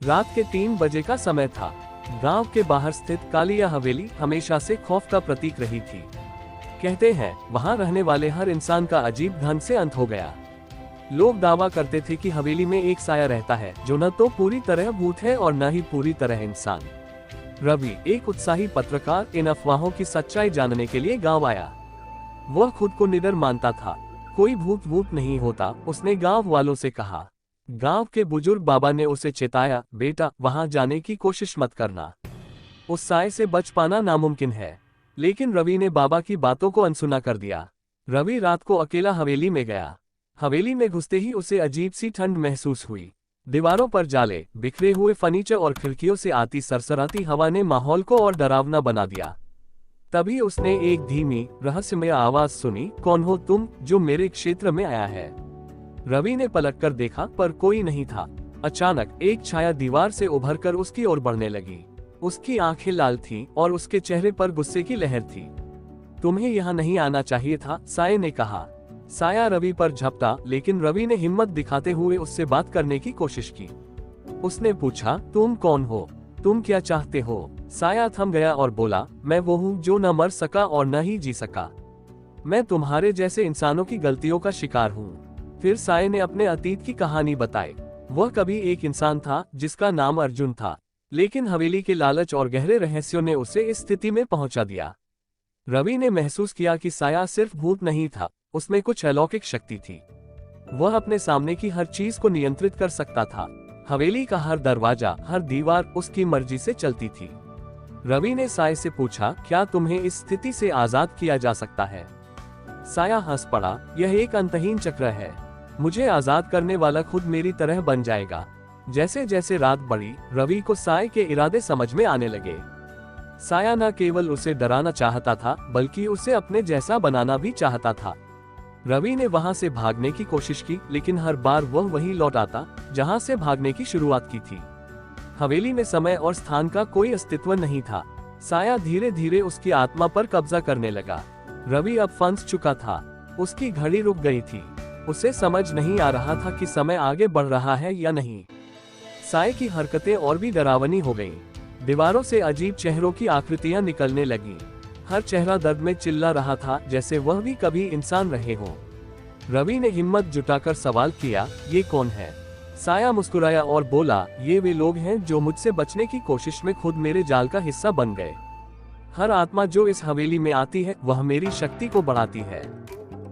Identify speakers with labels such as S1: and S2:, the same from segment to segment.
S1: रात के 3 बजे का समय था। गांव के बाहर स्थित कालिया हवेली हमेशा से खौफ का प्रतीक रही थी। कहते हैं वहां रहने वाले हर इंसान का अजीब ढंग से अंत हो गया। लोग दावा करते थे कि हवेली में एक साया रहता है जो न तो पूरी तरह भूत है और न ही पूरी तरह इंसान। रवि, एक उत्साही पत्रकार, इन अफवाहों की सच्चाई जानने के लिए गांव आया। वह खुद को निडर मानता था। कोई भूत वूत नहीं होता, उसने गांव वालों से कहा। गांव के बुजुर्ग बाबा ने उसे चेताया, बेटा वहां जाने की कोशिश मत करना, उस साए से बच पाना नामुमकिन है। लेकिन रवि ने बाबा की बातों को अनसुना कर दिया। रवि रात को अकेला हवेली में गया। हवेली में घुसते ही उसे अजीब सी ठंड महसूस हुई। दीवारों पर जाले, बिखरे हुए फर्नीचर और खिड़कियों से आती सरसराती हवा ने माहौल को और डरावना बना दिया। तभी उसने एक धीमी, रहस्यमय आवाज सुनी, कौन हो तुम जो मेरे क्षेत्र में आया है? रवि ने पलटकर देखा पर कोई नहीं था। अचानक एक छाया दीवार से उभरकर उसकी ओर बढ़ने लगी। उसकी आंखें लाल थीं और उसके चेहरे पर गुस्से की लहर थी। तुम्हें यहाँ नहीं आना चाहिए था, साये ने कहा। साया रवि पर झपटा, लेकिन रवि ने हिम्मत दिखाते हुए उससे बात करने की कोशिश की। उसने पूछा, तुम कौन हो? तुम क्या चाहते हो? साया थम गया और बोला, मैं वो हूँ जो न मर सका और न ही जी सका। मैं तुम्हारे जैसे इंसानों की गलतियों का शिकार हूँ। फिर साये ने अपने अतीत की कहानी बताई। वह कभी एक इंसान था जिसका नाम अर्जुन था, लेकिन हवेली के लालच और गहरे रहस्यों ने उसे इस स्थिति में पहुंचा दिया। रवि ने महसूस किया कि साया सिर्फ भूत नहीं था, उसमें कुछ अलौकिक शक्ति थी। वह अपने सामने की हर चीज को नियंत्रित कर सकता था। हवेली का हर दरवाजा, हर दीवार उसकी मर्जी से चलती थी। रवि ने साये से पूछा, क्या तुम्हें इस स्थिति से आजाद किया जा सकता है? साया हंस पड़ा, यह एक अंतहीन चक्र है। मुझे आजाद करने वाला खुद मेरी तरह बन जाएगा। जैसे जैसे रात बढ़ी, रवि को साये के इरादे समझ में आने लगे। साया न केवल उसे डराना चाहता था, बल्कि उसे अपने जैसा बनाना भी चाहता था। रवि ने वहां से भागने की कोशिश की, लेकिन हर बार वह वहीं लौट आता जहां से भागने की शुरुआत की थी। हवेली में समय और स्थान का कोई अस्तित्व नहीं था। साया धीरे धीरे उसकी आत्मा पर कब्जा करने लगा। रवि अब फंस चुका था। उसकी घड़ी रुक गई थी। उसे समझ नहीं आ रहा था कि समय आगे बढ़ रहा है या नहीं। साये की हरकतें और भी डरावनी हो गईं। दीवारों से अजीब चेहरों की आकृतियां निकलने लगीं। हर चेहरा दर्द में चिल्ला रहा था, जैसे वह भी कभी इंसान रहे हों। रवि ने हिम्मत जुटाकर सवाल किया, ये कौन है? साया मुस्कुराया और बोला, ये वे लोग हैं जो मुझसे बचने की कोशिश में खुद मेरे जाल का हिस्सा बन गए। हर आत्मा जो इस हवेली में आती है वह मेरी शक्ति को बढ़ाती है।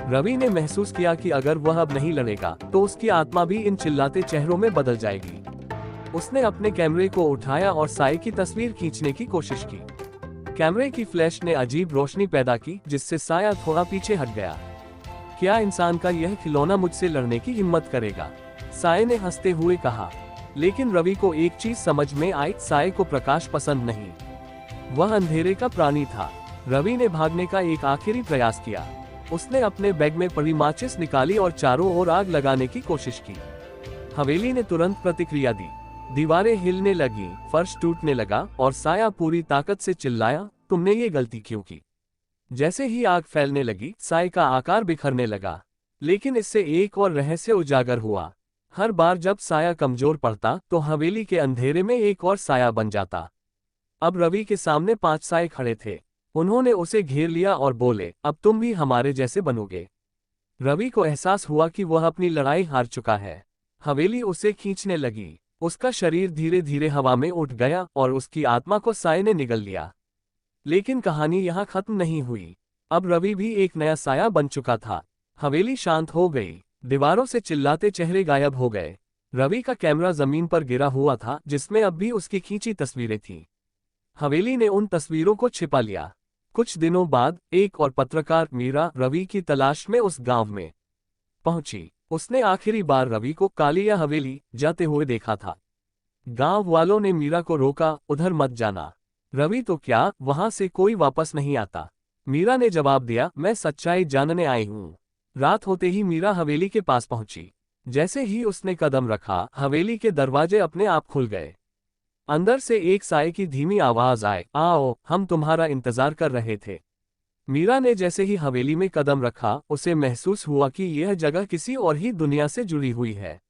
S1: रवि ने महसूस किया कि अगर वह अब नहीं लड़ेगा तो उसकी आत्मा भी इन चिल्लाते चेहरों में बदल जाएगी। उसने अपने कैमरे को उठाया और साये की तस्वीर खींचने की कोशिश की। कैमरे की फ्लैश ने अजीब रोशनी पैदा की, जिससे साया थोड़ा पीछे हट गया। क्या इंसान का यह खिलौना मुझसे लड़ने की हिम्मत करेगा? साये ने हंसते हुए कहा। लेकिन रवि को एक चीज समझ में आई, साये को प्रकाश पसंद नहीं। वह अंधेरे का प्राणी था। रवि ने भागने का एक आखिरी प्रयास किया। उसने अपने बैग में पड़ी माचिस निकाली और चारों ओर आग लगाने की कोशिश की। हवेली ने तुरंत प्रतिक्रिया दी। दीवारें हिलने लगी, फर्श टूटने लगा और साया पूरी ताकत से चिल्लाया, तुमने ये गलती क्यों की? जैसे ही आग फैलने लगी, साये का आकार बिखरने लगा। लेकिन इससे एक और रहस्य उजागर हुआ। हर बार जब साया कमजोर पड़ता तो हवेली के अंधेरे में एक और साया बन जाता। अब रवि के सामने 5 साये खड़े थे। उन्होंने उसे घेर लिया और बोले, अब तुम भी हमारे जैसे बनोगे। रवि को एहसास हुआ कि वह अपनी लड़ाई हार चुका है। हवेली उसे खींचने लगी। उसका शरीर धीरे धीरे हवा में उठ गया और उसकी आत्मा को साये ने निगल लिया। लेकिन कहानी यहाँ खत्म नहीं हुई। अब रवि भी एक नया साया बन चुका था। हवेली शांत हो गई। दीवारों से चिल्लाते चेहरे गायब हो गए। रवि का कैमरा जमीन पर गिरा हुआ था, जिसमें अब भी उसकी खींची तस्वीरें थीं। हवेली ने उन तस्वीरों को छिपा लिया। कुछ दिनों बाद एक और पत्रकार मीरा रवि की तलाश में उस गांव में पहुंची। उसने आखिरी बार रवि को कालिया हवेली जाते हुए देखा था। गांव वालों ने मीरा को रोका, उधर मत जाना। रवि तो क्या, वहां से कोई वापस नहीं आता। मीरा ने जवाब दिया, मैं सच्चाई जानने आई हूँ। रात होते ही मीरा हवेली के पास पहुंची। जैसे ही उसने कदम रखा, हवेली के दरवाजे अपने आप खुल गए। अंदर से एक साये की धीमी आवाज आए, आओ, हम तुम्हारा इंतजार कर रहे थे। मीरा ने जैसे ही हवेली में कदम रखा, उसे महसूस हुआ कि यह जगह किसी और ही दुनिया से जुड़ी हुई है।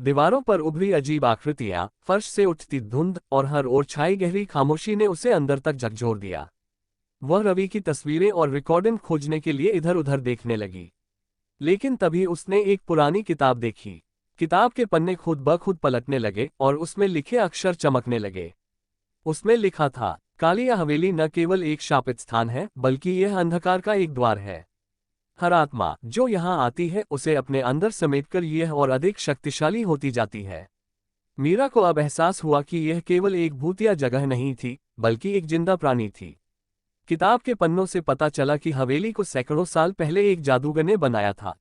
S1: दीवारों पर उभरी अजीब आकृतियां, फर्श से उठती धुंध और हर ओर छाई गहरी खामोशी ने उसे अंदर तक झकझोर दिया। वह रवि की तस्वीरें और रिकॉर्डिंग खोजने के लिए इधर उधर देखने लगी। लेकिन तभी उसने एक पुरानी किताब देखी। किताब के पन्ने खुद ब खुद पलटने लगे और उसमें लिखे अक्षर चमकने लगे। उसमें लिखा था, कालिया हवेली न केवल एक शापित स्थान है, बल्कि यह अंधकार का एक द्वार है। हर आत्मा जो यहाँ आती है उसे अपने अंदर समेटकर यह और अधिक शक्तिशाली होती जाती है। मीरा को अब एहसास हुआ कि यह केवल एक भूतिया जगह नहीं थी, बल्कि एक जिंदा प्राणी थी। किताब के पन्नों से पता चला कि हवेली को सैकड़ों साल पहले एक जादूगर ने बनाया था।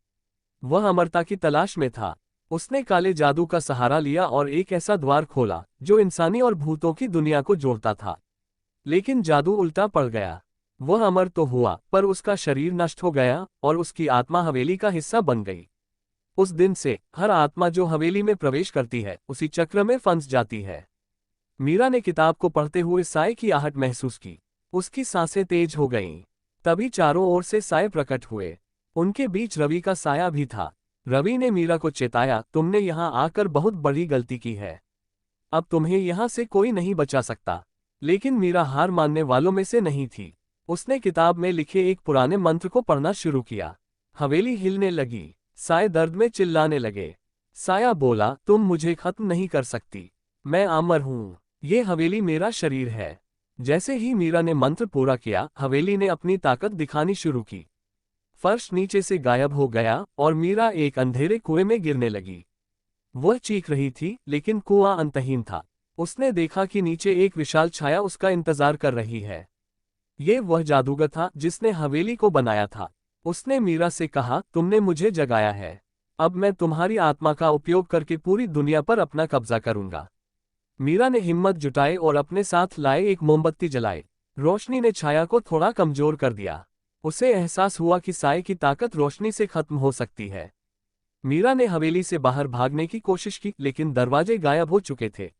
S1: वह अमरता की तलाश में था। उसने काले जादू का सहारा लिया और एक ऐसा द्वार खोला जो इंसानी और भूतों की दुनिया को जोड़ता था। लेकिन जादू उल्टा पड़ गया। वह अमर तो हुआ, पर उसका शरीर नष्ट हो गया और उसकी आत्मा हवेली का हिस्सा बन गई। उस दिन से हर आत्मा जो हवेली में प्रवेश करती है उसी चक्र में फंस जाती है। मीरा ने किताब को पढ़ते हुए साए की आहट महसूस की। उसकी सांसें तेज हो गईं। तभी चारों ओर से साए प्रकट हुए। उनके बीच रवि का साया भी था। रवि ने मीरा को चेताया, तुमने यहाँ आकर बहुत बड़ी गलती की है। अब तुम्हें यहाँ से कोई नहीं बचा सकता। लेकिन मीरा हार मानने वालों में से नहीं थी। उसने किताब में लिखे एक पुराने मंत्र को पढ़ना शुरू किया। हवेली हिलने लगी। साए दर्द में चिल्लाने लगे। साया बोला, तुम मुझे खत्म नहीं कर सकती। मैं अमर हूँ। ये हवेली मेरा शरीर है। जैसे ही मीरा ने मंत्र पूरा किया, हवेली ने अपनी ताकत दिखानी शुरू की। फर्श नीचे से गायब हो गया और मीरा एक अंधेरे कुएं में गिरने लगी। वह चीख रही थी, लेकिन कुआं अंतहीन था। उसने देखा कि नीचे एक विशाल छाया उसका इंतजार कर रही है। ये वह जादूगर था जिसने हवेली को बनाया था। उसने मीरा से कहा, तुमने मुझे जगाया है। अब मैं तुम्हारी आत्मा का उपयोग करके पूरी दुनिया पर अपना कब्जा करूंगा। मीरा ने हिम्मत जुटाई और अपने साथ लाए एक मोमबत्ती जलाई। रोशनी ने छाया को थोड़ा कमजोर कर दिया। उसे एहसास हुआ कि साए की ताकत रोशनी से खत्म हो सकती है। मीरा ने हवेली से बाहर भागने की कोशिश की, लेकिन दरवाजे गायब हो चुके थे।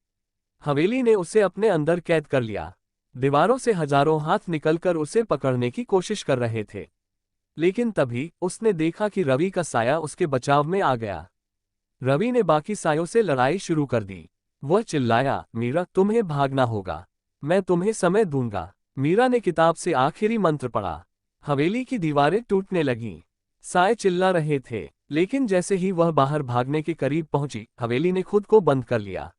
S1: हवेली ने उसे अपने अंदर कैद कर लिया। दीवारों से हजारों हाथ निकलकर उसे पकड़ने की कोशिश कर रहे थे। लेकिन तभी उसने देखा कि रवि का साया उसके बचाव में आ गया। रवि ने बाकी सायों से लड़ाई शुरू कर दी। वह चिल्लाया, मीरा तुम्हें भागना होगा। मैं तुम्हें समय दूंगा। मीरा ने किताब से आखिरी मंत्र पढ़ा। हवेली की दीवारें टूटने लगीं। साए चिल्ला रहे थे, लेकिन जैसे ही वह बाहर भागने के करीब पहुंची, हवेली ने खुद को बंद कर लिया।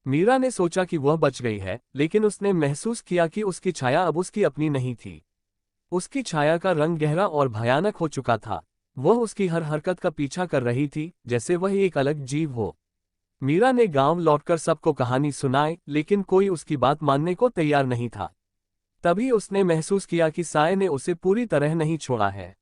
S1: मीरा ने सोचा कि वह बच गई है, लेकिन उसने महसूस किया कि उसकी छाया अब उसकी अपनी नहीं थी। उसकी छाया का रंग गहरा और भयानक हो चुका था। वह उसकी हर हरकत का पीछा कर रही थी, जैसे वह एक अलग जीव हो। मीरा ने गांव लौटकर सबको कहानी सुनाई, लेकिन कोई उसकी बात मानने को तैयार नहीं था। तभी उसने महसूस किया कि साए ने उसे पूरी तरह नहीं छोड़ा है।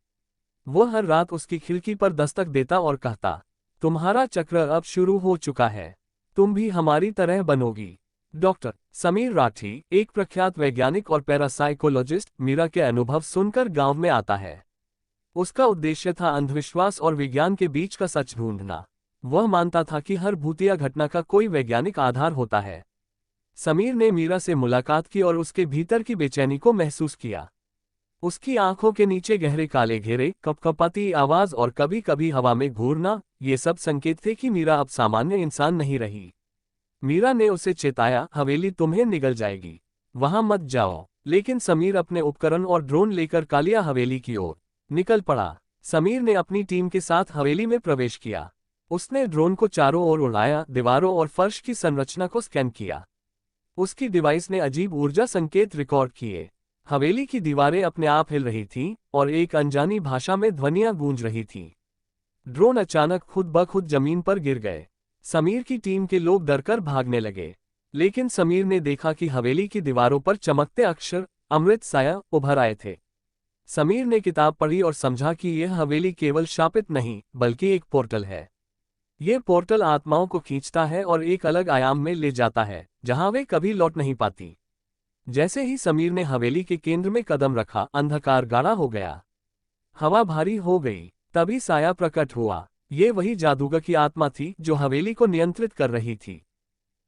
S1: वह हर रात उसकी खिड़की पर दस्तक देता और कहता, तुम्हारा चक्र अब शुरू हो चुका है। तुम भी हमारी तरह बनोगी। डॉक्टर समीर राठी, एक प्रख्यात वैज्ञानिक और पैरासाइकोलॉजिस्ट, मीरा के अनुभव सुनकर गांव में आता है। उसका उद्देश्य था अंधविश्वास और विज्ञान के बीच का सच ढूंढना। वह मानता था कि हर भूतिया घटना का कोई वैज्ञानिक आधार होता है। समीर ने मीरा से मुलाकात की और उसके भीतर की बेचैनी को महसूस किया। उसकी आंखों के नीचे गहरे काले घेरे, कपकपाती आवाज और कभी कभी हवा में घूरना, ये सब संकेत थे कि मीरा अब सामान्य इंसान नहीं रही। मीरा ने उसे चेताया, हवेली तुम्हें निगल जाएगी, वहां मत जाओ। लेकिन समीर अपने उपकरण और ड्रोन लेकर कालिया हवेली की ओर निकल पड़ा। समीर ने अपनी टीम के साथ हवेली में प्रवेश किया। उसने ड्रोन को चारों ओर उड़ाया, दीवारों और फर्श की संरचना को स्कैन किया। उसकी डिवाइस ने अजीब ऊर्जा संकेत रिकॉर्ड किए। हवेली की दीवारें अपने आप हिल रही थीं और एक अनजानी भाषा में ध्वनियां गूंज रही थीं। ड्रोन अचानक खुद ब खुद जमीन पर गिर गए। समीर की टीम के लोग डरकर भागने लगे। लेकिन समीर ने देखा कि हवेली की दीवारों पर चमकते अक्षर अमृत साया उभर आए थे। समीर ने किताब पढ़ी और समझा कि यह हवेली केवल शापित नहीं, बल्कि एक पोर्टल है। यह पोर्टल आत्माओं को खींचता है और एक अलग आयाम में ले जाता है, जहां वे कभी लौट नहीं पाती। जैसे ही समीर ने हवेली के केंद्र में कदम रखा, अंधकार गाढ़ा हो गया। हवा भारी हो गई। तभी साया प्रकट हुआ। ये वही जादूगर की आत्मा थी जो हवेली को नियंत्रित कर रही थी।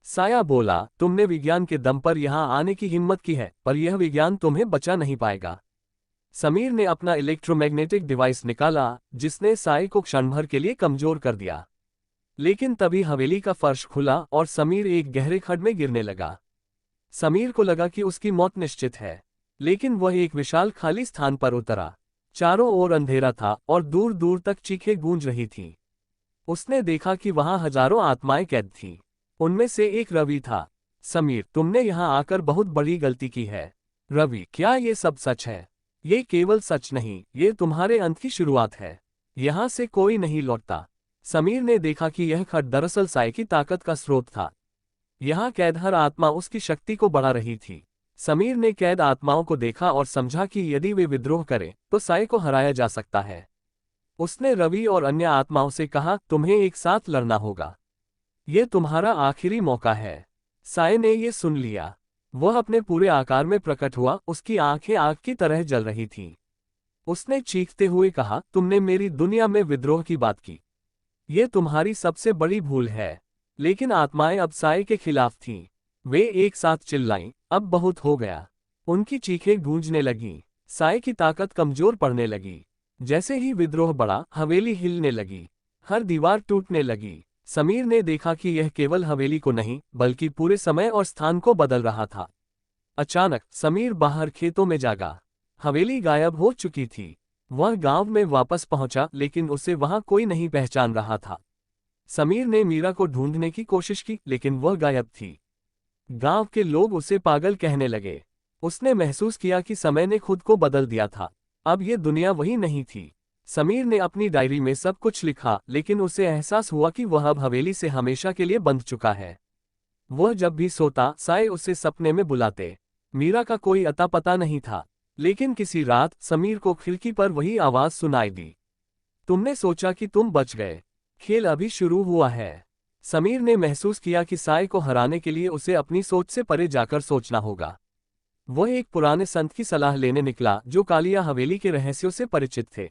S1: साया बोला, तुमने विज्ञान के दम पर यहां आने की हिम्मत की है, पर यह विज्ञान तुम्हें बचा नहीं पाएगा। समीर ने अपना इलेक्ट्रोमैग्नेटिक डिवाइस निकाला, जिसने साए को क्षण भर के लिए कमजोर कर दिया। लेकिन तभी हवेली का फर्श खुला और समीर एक गहरे खड्ड में गिरने लगा। समीर को लगा कि उसकी मौत निश्चित है, लेकिन वह एक विशाल खाली स्थान पर उतरा। चारों ओर अंधेरा था और दूर दूर तक चीखें गूंज रही थीं। उसने देखा कि वहां हजारों आत्माएं कैद थीं। उनमें से एक रवि था। समीर, तुमने यहां आकर बहुत बड़ी गलती की है। रवि, क्या ये सब सच है? ये केवल सच नहीं, ये तुम्हारे अंत की शुरुआत है। यहां से कोई नहीं लौटता। समीर ने देखा कि यह खड्ड दरअसल साय की ताकत का स्रोत था। यहाँ कैद हर आत्मा उसकी शक्ति को बढ़ा रही थी। समीर ने कैद आत्माओं को देखा और समझा कि यदि वे विद्रोह करें तो साय को हराया जा सकता है। उसने रवि और अन्य आत्माओं से कहा, तुम्हें एक साथ लड़ना होगा। ये तुम्हारा आखिरी मौका है। साय ने ये सुन लिया। वह अपने पूरे आकार में प्रकट हुआ, उसकी आंखें आग की तरह जल रही थीं। उसने चीखते हुए कहा, तुमने मेरी दुनिया में विद्रोह की बात की। ये तुम्हारी सबसे बड़ी भूल है। लेकिन आत्माएं अब साय के खिलाफ थीं। वे एक साथ चिल्लाईं, अब बहुत हो गया। उनकी चीखें गूंजने लगीं। साय की ताकत कमजोर पड़ने लगी। जैसे ही विद्रोह बढ़ा, हवेली हिलने लगी। हर दीवार टूटने लगी। समीर ने देखा कि यह केवल हवेली को नहीं, बल्कि पूरे समय और स्थान को बदल रहा था। अचानक समीर बाहर खेतों में जागा। हवेली गायब हो चुकी थी। वह गांव में वापस पहुंचा, लेकिन उसे वहां कोई नहीं पहचान रहा था। समीर ने मीरा को ढूंढने की कोशिश की, लेकिन वह गायब थी। गांव के लोग उसे पागल कहने लगे। उसने महसूस किया कि समय ने खुद को बदल दिया था। अब ये दुनिया वही नहीं थी। समीर ने अपनी डायरी में सब कुछ लिखा, लेकिन उसे एहसास हुआ कि वह अब हवेली से हमेशा के लिए बंध चुका है। वह जब भी सोता, साय उसे सपने में बुलाते। मीरा का कोई अता पता नहीं था, लेकिन किसी रात समीर को खिड़की पर वही आवाज सुनाई दी। तुमने सोचा कि तुम बच गए, खेल अभी शुरू हुआ है। समीर ने महसूस किया कि साय को हराने के लिए उसे अपनी सोच से परे जाकर सोचना होगा। वह एक पुराने संत की सलाह लेने निकला, जो कालिया हवेली के रहस्यों से परिचित थे।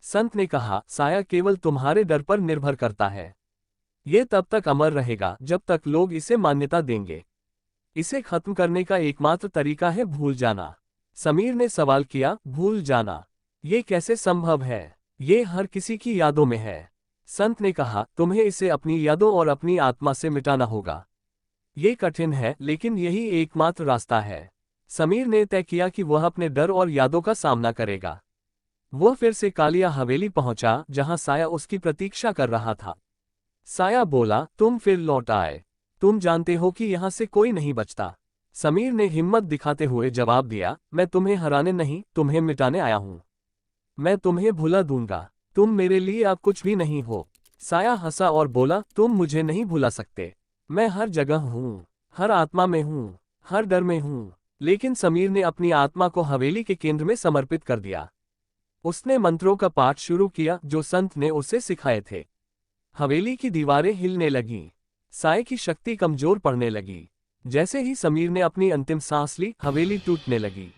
S1: संत ने कहा, साया केवल तुम्हारे डर पर निर्भर करता है। यह तब तक अमर रहेगा जब तक लोग इसे मान्यता देंगे। इसे खत्म करने का एकमात्र तरीका है भूल जाना। समीर ने सवाल किया, भूल जाना? ये कैसे संभव है? ये हर किसी की यादों में है। संत ने कहा, तुम्हें इसे अपनी यादों और अपनी आत्मा से मिटाना होगा। ये कठिन है, लेकिन यही एकमात्र रास्ता है। समीर ने तय किया कि वह अपने डर और यादों का सामना करेगा। वह फिर से कालिया हवेली पहुंचा, जहां साया उसकी प्रतीक्षा कर रहा था। साया बोला, तुम फिर लौट आए। तुम जानते हो कि यहां से कोई नहीं बचता। समीर ने हिम्मत दिखाते हुए जवाब दिया, मैं तुम्हें हराने नहीं, तुम्हें मिटाने आया हूं। मैं तुम्हें भुला दूंगा। तुम मेरे लिए अब कुछ भी नहीं हो। साया हंसा और बोला, तुम मुझे नहीं भुला सकते। मैं हर जगह हूं, हर आत्मा में हूं, हर डर में हूं। लेकिन समीर ने अपनी आत्मा को हवेली के केंद्र में समर्पित कर दिया। उसने मंत्रों का पाठ शुरू किया, जो संत ने उसे सिखाए थे। हवेली की दीवारें हिलने लगीं। साय की शक्ति कमजोर पड़ने लगी। जैसे ही समीर ने अपनी अंतिम सांस ली, हवेली टूटने लगी।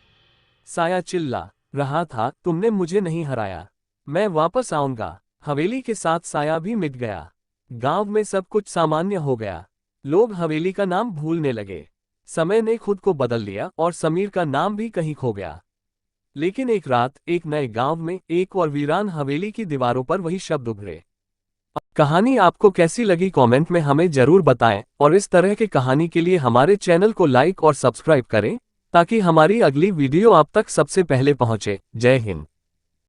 S1: साया चिल्ला रहा था, तुमने मुझे नहीं हराया, मैं वापस आऊंगा। हवेली के साथ साया भी मिट गया। गांव में सब कुछ सामान्य हो गया। लोग हवेली का नाम भूलने लगे। समय ने खुद को बदल लिया और समीर का नाम भी कहीं खो गया। लेकिन एक रात, एक नए गांव में, एक और वीरान हवेली की दीवारों पर वही शब्द उभरे। कहानी आपको कैसी लगी कमेंट में हमें जरूर बताएं, और इस तरह की कहानी के लिए हमारे चैनल को लाइक और सब्सक्राइब करें, ताकि हमारी अगली वीडियो आप तक सबसे पहले पहुंचे। जय हिंद।